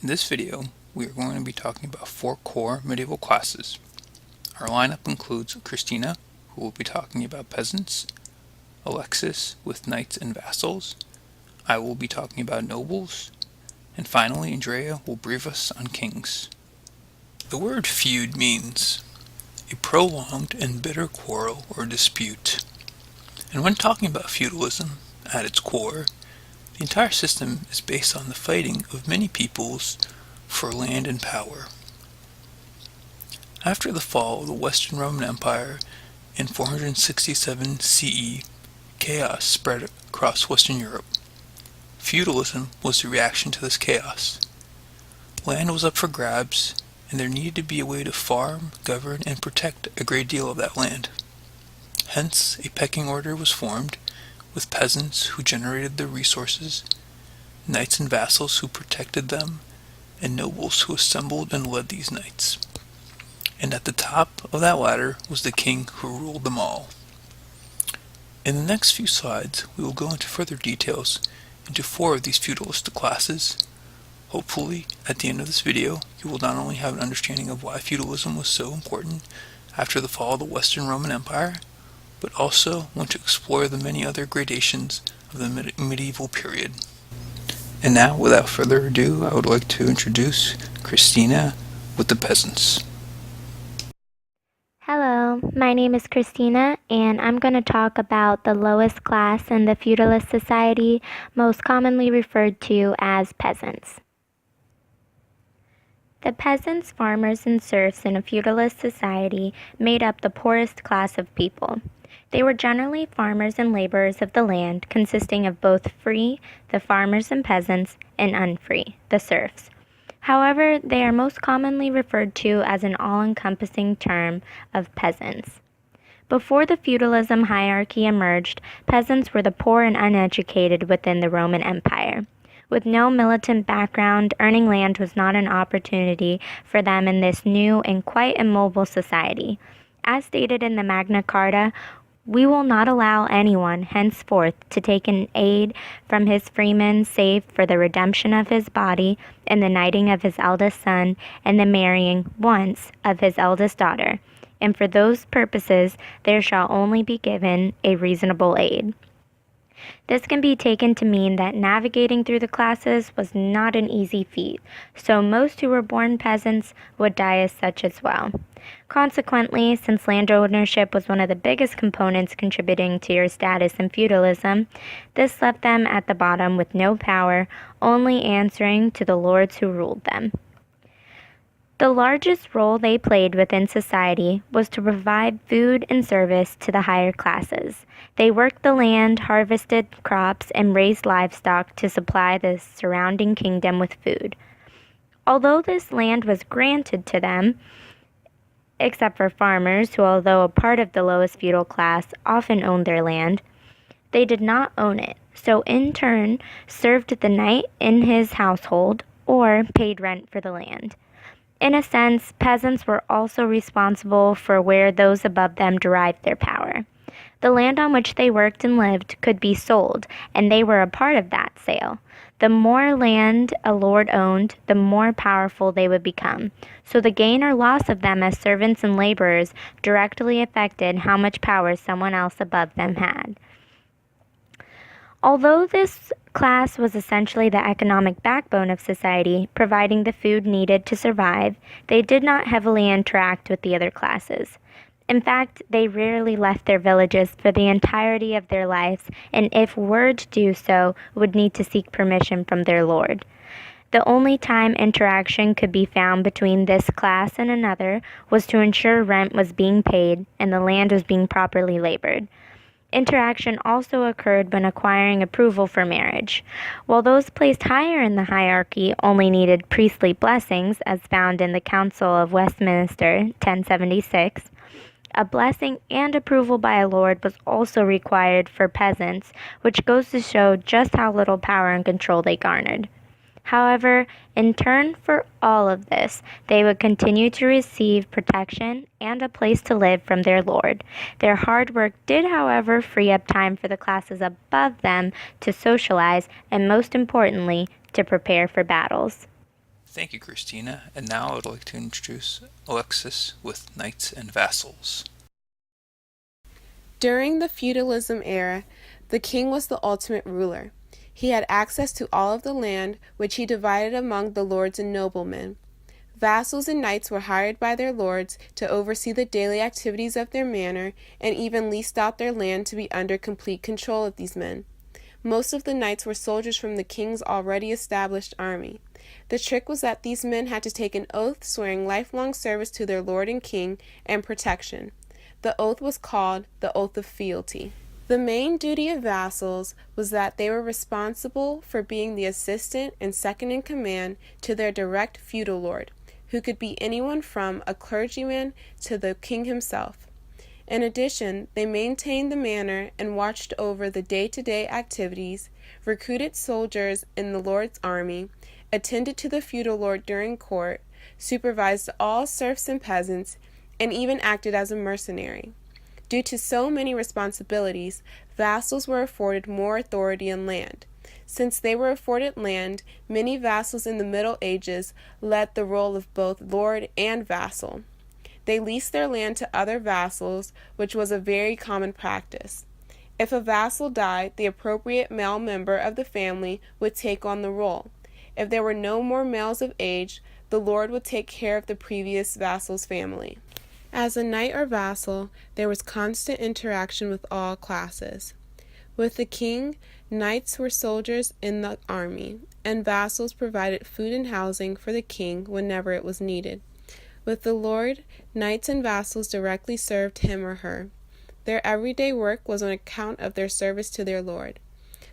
In this video, we are going to be talking about 4 core medieval classes. Our lineup includes Christina, who will be talking about peasants, Alexis with knights and vassals, I will be talking about nobles, and finally Andrea will brief us on kings. The word feud means a prolonged and bitter quarrel or dispute. And when talking about feudalism, at its core, the entire system is based on the fighting of many peoples for land and power. After the fall of the Western Roman Empire in 467 CE, chaos spread across Western Europe. Feudalism was the reaction to this chaos. Land was up for grabs, and there needed to be a way to farm, govern, and protect a great deal of that land. Hence, a pecking order was formed, with peasants who generated the resources, knights and vassals who protected them, and nobles who assembled and led these knights. And at the top of that ladder was the king who ruled them all. In the next few slides, we will go into further details into 4 of these feudalistic classes. Hopefully, at the end of this video, you will not only have an understanding of why feudalism was so important after the fall of the Western Roman Empire, but also want to explore the many other gradations of the medieval period. And now, without further ado, I would like to introduce Christina with the peasants. Hello, my name is Christina, and I'm going to talk about the lowest class in the feudalist society, most commonly referred to as peasants. The peasants, farmers, and serfs in a feudalist society made up the poorest class of people. They were generally farmers and laborers of the land, consisting of both free, the farmers and peasants, and unfree, the serfs. However, they are most commonly referred to as an all-encompassing term of peasants. Before the feudalism hierarchy emerged, peasants were the poor and uneducated within the Roman Empire. With no militant background, earning land was not an opportunity for them in this new and quite immobile society. As stated in the Magna Carta, we will not allow anyone henceforth to take an aid from his freemen save for the redemption of his body and the knighting of his eldest son and the marrying once of his eldest daughter, and for those purposes there shall only be given a reasonable aid. This can be taken to mean that navigating through the classes was not an easy feat, so most who were born peasants would die as such as well. Consequently, since land ownership was one of the biggest components contributing to your status in feudalism, this left them at the bottom with no power, only answering to the lords who ruled them. The largest role they played within society was to provide food and service to the higher classes. They worked the land, harvested crops, and raised livestock to supply the surrounding kingdom with food. Although this land was granted to them, except for farmers who, although a part of the lowest feudal class, often owned their land, they did not own it, so in turn served the knight in his household or paid rent for the land. In a sense, peasants were also responsible for where those above them derived their power. The land on which they worked and lived could be sold, and they were a part of that sale. The more land a lord owned, the more powerful they would become. So the gain or loss of them as servants and laborers directly affected how much power someone else above them had. Although this class was essentially the economic backbone of society, providing the food needed to survive, they did not heavily interact with the other classes. In fact, they rarely left their villages for the entirety of their lives, and if were to do so, would need to seek permission from their lord. The only time interaction could be found between this class and another was to ensure rent was being paid and the land was being properly labored. Interaction also occurred when acquiring approval for marriage. While those placed higher in the hierarchy only needed priestly blessings, as found in the Council of Westminster, 1076, a blessing and approval by a lord was also required for peasants, which goes to show just how little power and control they garnered. However, in turn for all of this, they would continue to receive protection and a place to live from their lord. Their hard work did, however, free up time for the classes above them to socialize and, most importantly, to prepare for battles. Thank you, Christina, and now I would like to introduce Alexis with Knights and Vassals. During the feudalism era, the king was the ultimate ruler. He had access to all of the land, which he divided among the lords and noblemen. Vassals and knights were hired by their lords to oversee the daily activities of their manor, and even leased out their land to be under complete control of these men. Most of the knights were soldiers from the king's already established army. The trick was that these men had to take an oath swearing lifelong service to their lord and king and protection. The oath was called the Oath of Fealty. The main duty of vassals was that they were responsible for being the assistant and second in command to their direct feudal lord, who could be anyone from a clergyman to the king himself. In addition, they maintained the manor and watched over the day-to-day activities, recruited soldiers in the lord's army, attended to the feudal lord during court, supervised all serfs and peasants, and even acted as a mercenary. Due to so many responsibilities, vassals were afforded more authority on land. Since they were afforded land, many vassals in the Middle Ages led the role of both lord and vassal. They leased their land to other vassals, which was a very common practice. If a vassal died, the appropriate male member of the family would take on the role. If there were no more males of age, the lord would take care of the previous vassal's family. As a knight or vassal, there was constant interaction with all classes. With the king, knights were soldiers in the army, and vassals provided food and housing for the king whenever it was needed. With the lord, knights and vassals directly served him or her. Their everyday work was on account of their service to their lord.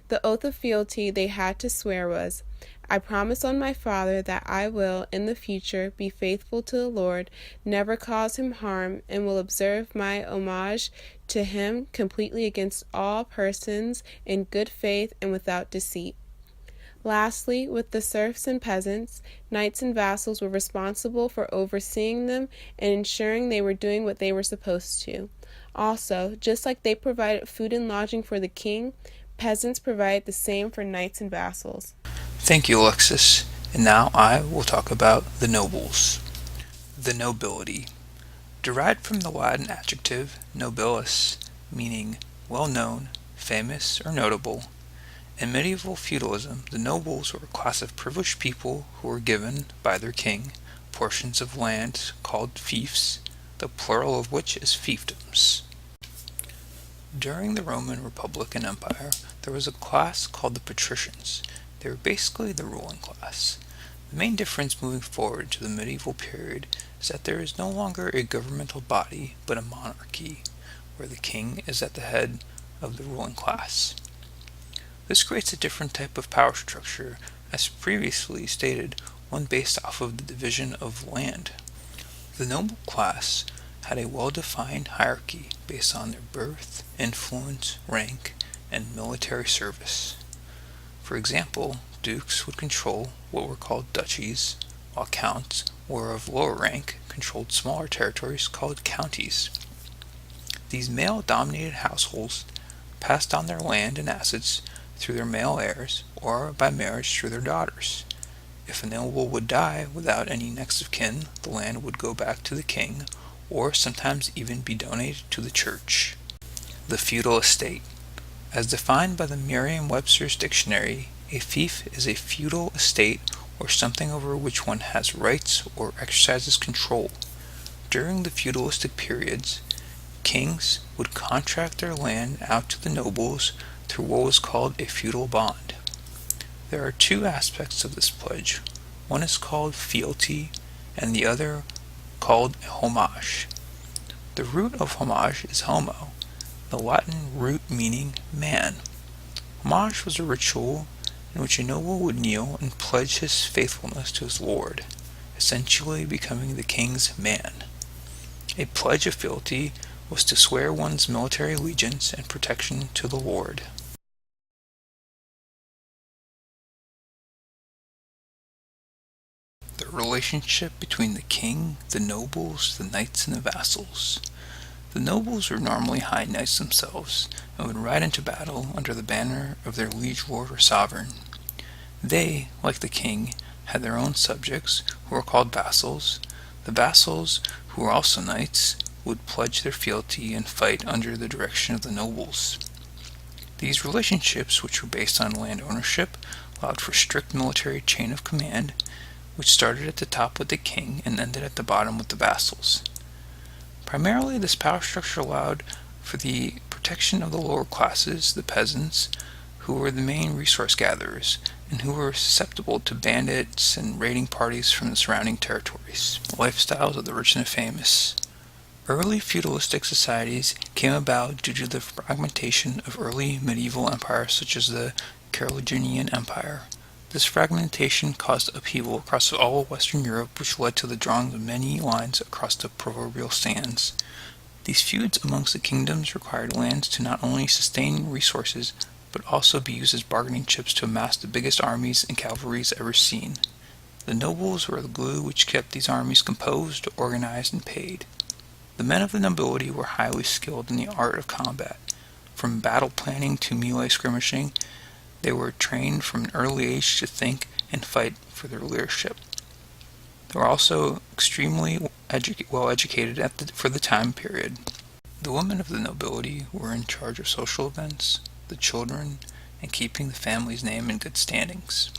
The oath of fealty they had to swear was, "I promise on my father that I will, in the future, be faithful to the Lord, never cause him harm, and will observe my homage to him completely against all persons, in good faith and without deceit." Lastly, with the serfs and peasants, knights and vassals were responsible for overseeing them and ensuring they were doing what they were supposed to. Also, just like they provided food and lodging for the king, peasants provided the same for knights and vassals. Thank you, Alexis, and now I will talk about the nobles. The nobility, derived from the Latin adjective nobilis, meaning well-known, famous, or notable. In medieval feudalism, the nobles were a class of privileged people who were given, by their king, portions of land called fiefs, the plural of which is fiefdoms. During the Roman Republic and Empire, there was a class called the patricians. They were basically the ruling class. The main difference moving forward to the medieval period is that there is no longer a governmental body, but a monarchy, where the king is at the head of the ruling class. This creates a different type of power structure, as previously stated, one based off of the division of land. The noble class had a well-defined hierarchy based on their birth, influence, rank, and military service. For example, dukes would control what were called duchies, while counts, or of lower rank, controlled smaller territories called counties. These male-dominated households passed on their land and assets through their male heirs, or by marriage through their daughters. If a noble would die without any next of kin, the land would go back to the king, or sometimes even be donated to the church. The feudal estate. As defined by the Merriam-Webster's dictionary, a fief is a feudal estate or something over which one has rights or exercises control. During the feudalistic periods, kings would contract their land out to the nobles through what was called a feudal bond. There are two aspects of this pledge. One is called fealty, and the other called homage. The root of homage is homo, the Latin root meaning man. Homage was a ritual in which a noble would kneel and pledge his faithfulness to his lord, essentially becoming the king's man. A pledge of fealty was to swear one's military allegiance and protection to the lord. The relationship between the king, the nobles, the knights, and the vassals. The nobles were normally high knights themselves, and would ride into battle under the banner of their liege lord or sovereign. They, like the king, had their own subjects, who were called vassals. The vassals, who were also knights, would pledge their fealty and fight under the direction of the nobles. These relationships, which were based on land ownership, allowed for strict military chain of command, which started at the top with the king and ended at the bottom with the vassals. Primarily, this power structure allowed for the protection of the lower classes, the peasants, who were the main resource gatherers, and who were susceptible to bandits and raiding parties from the surrounding territories. Lifestyles of the rich and the famous. Early feudalistic societies came about due to the fragmentation of early medieval empires such as the Carolingian Empire. This fragmentation caused upheaval across all of Western Europe, which led to the drawing of many lines across the proverbial sands. These feuds amongst the kingdoms required lands to not only sustain resources, but also be used as bargaining chips to amass the biggest armies and cavalries ever seen. The nobles were the glue which kept these armies composed, organized, and paid. The men of the nobility were highly skilled in the art of combat. From battle planning to melee skirmishing, they were trained from an early age to think and fight for their leadership. They were also extremely well educated for the time period. The women of the nobility were in charge of social events, the children, and keeping the family's name in good standings.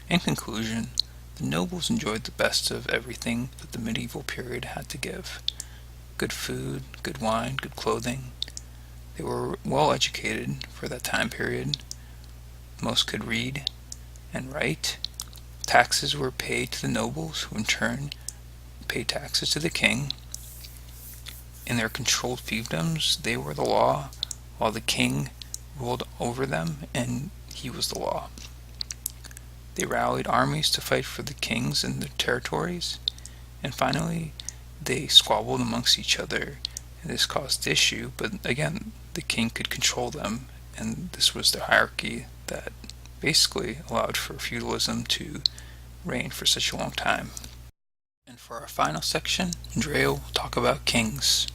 In conclusion, the nobles enjoyed the best of everything that the medieval period had to give. Good food, good wine, good clothing. They were well educated for that time period. Most could read and write. Taxes were paid to the nobles, who in turn paid taxes to the king. In their controlled fiefdoms, they were the law, while the king ruled over them, and he was the law. They rallied armies to fight for the kings and their territories, and finally, they squabbled amongst each other, and this caused issue, but again, the king could control them, and this was the hierarchy that basically allowed for feudalism to reign for such a long time. And for our final section, Andrea will talk about kings.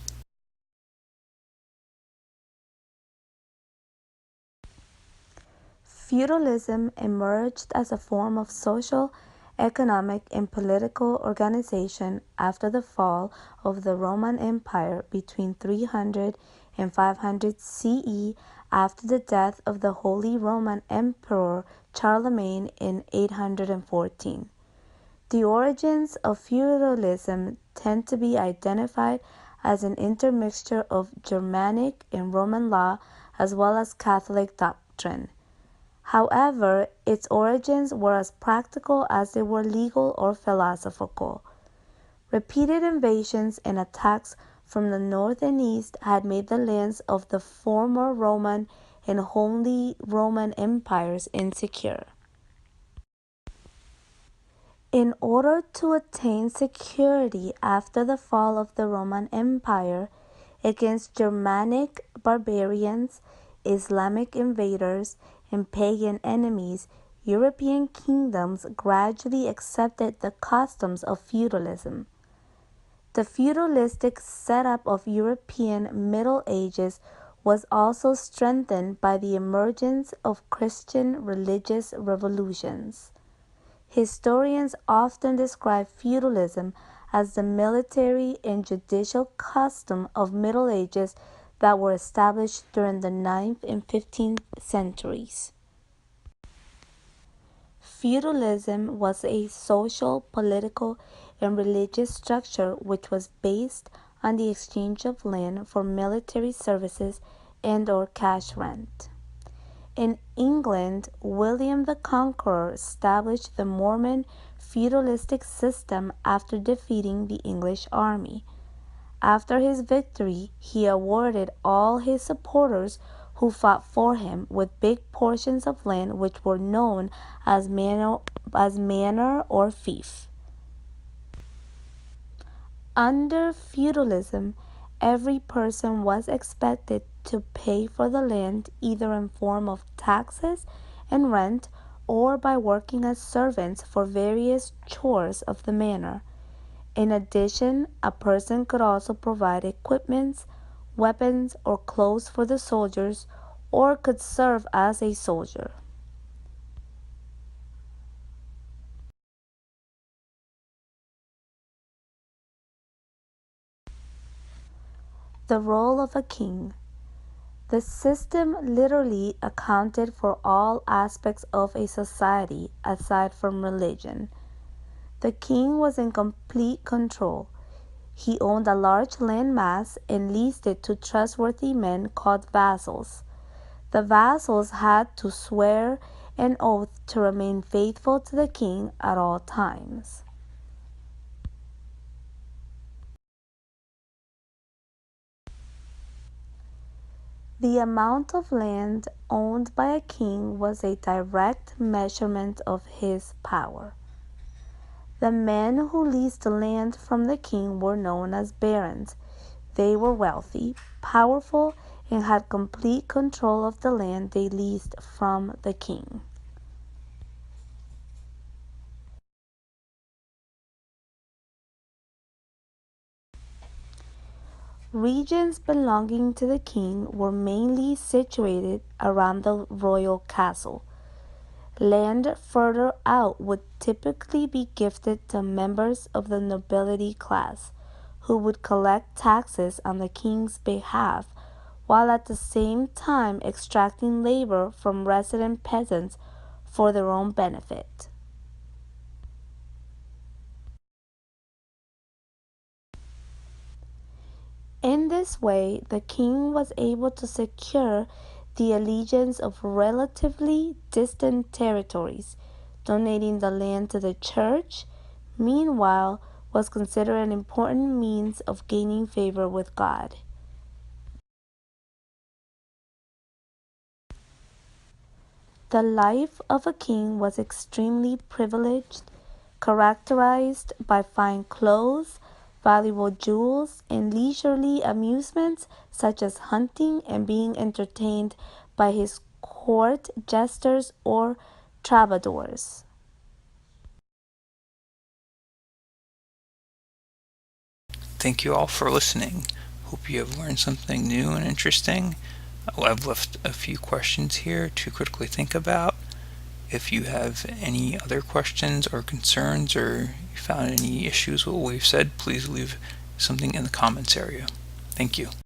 Feudalism emerged as a form of social, economic, and political organization after the fall of the Roman Empire between 300 and 500 CE, after the death of the Holy Roman Emperor Charlemagne in 814. The origins of feudalism tend to be identified as an intermixture of Germanic and Roman law as well as Catholic doctrine. However, its origins were as practical as they were legal or philosophical. Repeated invasions and attacks from the north and east had made the lands of the former Roman and Holy Roman empires insecure. In order to attain security after the fall of the Roman Empire against Germanic barbarians, Islamic invaders, and pagan enemies, European kingdoms gradually accepted the customs of feudalism. The feudalistic setup of European Middle Ages was also strengthened by the emergence of Christian religious revolutions. Historians often describe feudalism as the military and judicial custom of Middle Ages that were established during the 9th and 15th centuries. Feudalism was a social, political, and religious structure which was based on the exchange of land for military services and/or cash rent. In England, William the Conqueror established the Mormon feudalistic system after defeating the English army. After his victory, he awarded all his supporters who fought for him with big portions of land which were known as manor or fief. Under feudalism, every person was expected to pay for the land either in form of taxes and rent or by working as servants for various chores of the manor. In addition, a person could also provide equipment, weapons, or clothes for the soldiers, or could serve as a soldier. The role of a king. The system literally accounted for all aspects of a society aside from religion. The king was in complete control. He owned a large land mass and leased it to trustworthy men called vassals. The vassals had to swear an oath to remain faithful to the king at all times. The amount of land owned by a king was a direct measurement of his power. The men who leased land from the king were known as barons. They were wealthy, powerful, and had complete control of the land they leased from the king. Regions belonging to the king were mainly situated around the royal castle. Land further out would typically be gifted to members of the nobility class, who would collect taxes on the king's behalf, while at the same time extracting labor from resident peasants for their own benefit. In this way, the king was able to secure the allegiance of relatively distant territories. Donating the land to the church, meanwhile, was considered an important means of gaining favor with God. The life of a king was extremely privileged, characterized by fine clothes, valuable jewels, and leisurely amusements such as hunting and being entertained by his court jesters or troubadours. Thank you all for listening. Hope you have learned something new and interesting. I've left a few questions here to critically think about. If you have any other questions or concerns, or you found any issues with what we've said, please leave something in the comments area. Thank you.